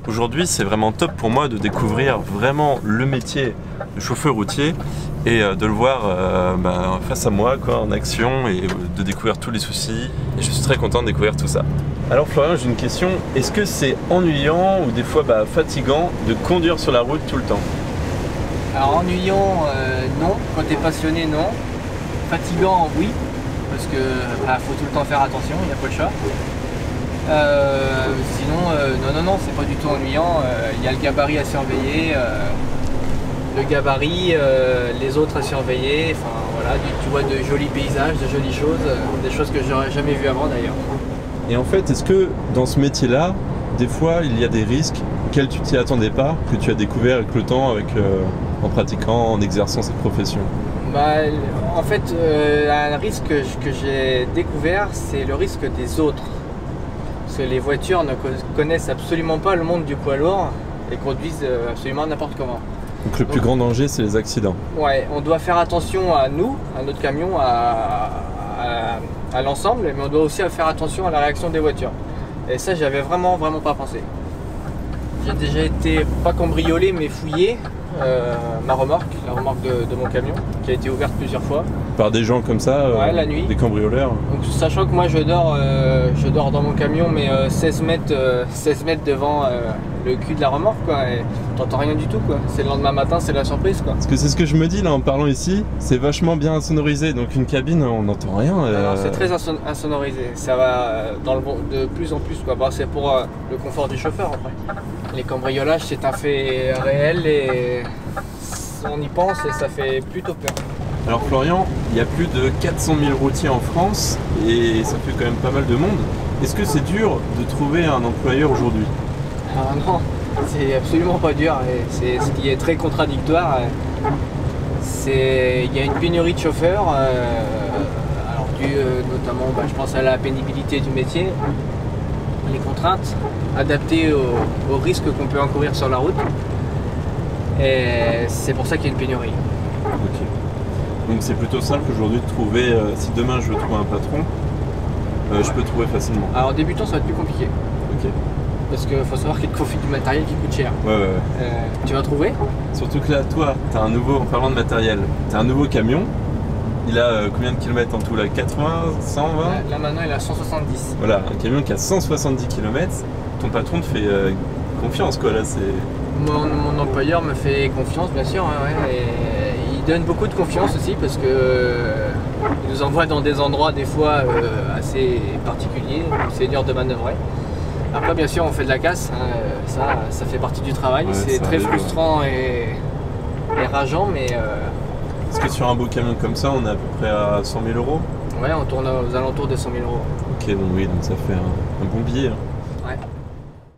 Aujourd'hui, c'est vraiment top pour moi de découvrir vraiment le métier de chauffeur routier et de le voir face à moi quoi, en action et de découvrir tous les soucis. Et je suis très content de découvrir tout ça. Alors Florian, j'ai une question. Est-ce que c'est ennuyant ou des fois fatigant de conduire sur la route tout le temps? Alors ennuyant, non. Quand t'es passionné, non. Fatigant, oui. Parce que faut tout le temps faire attention, il n'y a pas le choix. Sinon, non, c'est pas du tout ennuyant. Il y a le gabarit à surveiller, le gabarit, les autres à surveiller. Enfin voilà, tu vois de jolis paysages, de jolies choses, des choses que j'aurais jamais vues avant d'ailleurs. Et en fait, est-ce que dans ce métier-là, des fois, il y a des risques auxquels tu t'y attendais pas, que tu as découvert avec le temps, en pratiquant, en exerçant cette profession? En fait, un risque que j'ai découvert, c'est le risque des autres. Parce que les voitures ne connaissent absolument pas le monde du poids lourd et conduisent absolument n'importe comment. Donc le plus grand danger, c'est les accidents. Ouais, on doit faire attention à nous, à notre camion, à l'ensemble, mais on doit aussi faire attention à la réaction des voitures. Et ça, j'avais vraiment pas pensé. J'ai déjà été, pas cambriolé, mais fouillé. La remorque de mon camion, qui a été ouverte plusieurs fois. Par des gens comme ça, ouais, la nuit. Des cambrioleurs. Donc, sachant que moi je dors dans mon camion, mais 16 mètres devant le cul de la remorque, quoi, et t'entends rien du tout, quoi. C'est le lendemain matin, c'est la surprise, quoi. Parce que c'est ce que je me dis là en parlant ici, c'est vachement bien insonorisé, donc une cabine on n'entend rien. C'est très insonorisé, ça va de plus en plus, quoi. C'est pour le confort du chauffeur après. Les cambriolages, c'est un fait réel et on y pense et ça fait plutôt peur. Alors Florian, il y a plus de 400 000 routiers en France et ça fait quand même pas mal de monde. Est-ce que c'est dur de trouver un employeur aujourd'hui? Ah non, c'est absolument pas dur et c'est ce qui est très contradictoire. Il y a une pénurie de chauffeurs, alors dû notamment, je pense à la pénibilité du métier, les contraintes adaptées aux risques qu'on peut encourir sur la route. Et c'est pour ça qu'il y a une pénurie. Ok. Donc c'est plutôt simple aujourd'hui de trouver, si demain je veux trouver un patron, je peux trouver facilement. Alors débutant, ça va être plus compliqué. Ok. Parce qu'il faut savoir qu'il te confie du matériel qui coûte cher. Ouais. Tu vas trouver? Surtout que là, toi, t'as un nouveau, en parlant de matériel, t'as un nouveau camion. Il a combien de kilomètres en tout là? 80, 120? Là maintenant il a 170. Voilà, un camion qui a 170 km. Ton patron te fait confiance quoi là, c'est... Mon employeur me fait confiance bien sûr, ouais, et il donne beaucoup de confiance aussi parce que il nous envoie dans des endroits des fois assez particuliers, c'est dur de manœuvrer. Après bien sûr on fait de la casse, hein, ça fait partie du travail, ouais, c'est très frustrant et rageant, mais... Est-ce que sur un beau camion comme ça, on est à peu près à 100 000 euros? Ouais, on tourne aux alentours des 100 000 euros. Ok, donc oui, donc ça fait un bon billet. Hein. Ouais.